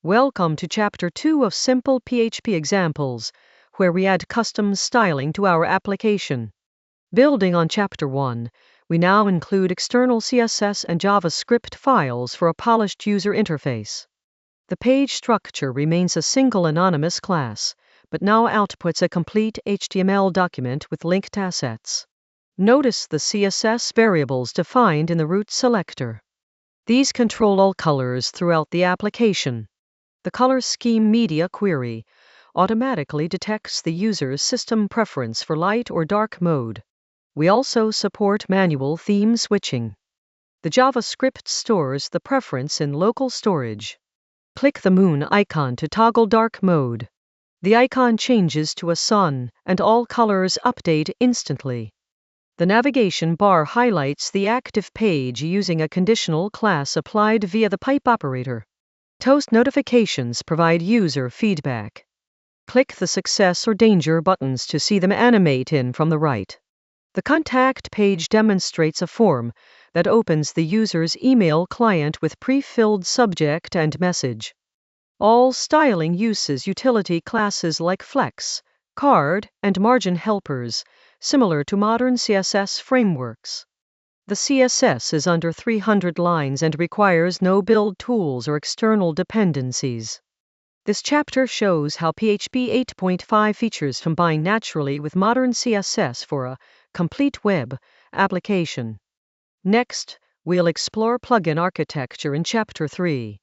Welcome to Chapter 2 of Simple PHP Examples, where we add custom styling to our application. Building on Chapter 1, we now include external CSS and JavaScript files for a polished user interface. The page structure remains a single anonymous class, but now outputs a complete HTML document with linked assets. Notice the CSS variables defined in the root selector. These control all colors throughout the application. The color scheme media query automatically detects the user's system preference for light or dark mode. We also support manual theme switching. The JavaScript stores the preference in local storage. Click the moon icon to toggle dark mode. The icon changes to a sun, and all colors update instantly. The navigation bar highlights the active page using a conditional class applied via the pipe operator. Toast notifications provide user feedback. Click the success or danger buttons to see them animate in from the right. The contact page demonstrates a form that opens the user's email client with pre-filled subject and message. All styling uses utility classes like flex, card, and margin helpers, similar to modern CSS frameworks. The CSS is under 300 lines and requires no build tools or external dependencies. This chapter shows how PHP 8.5 features combine naturally with modern CSS for a complete web application. Next, we'll explore plugin architecture in Chapter 3.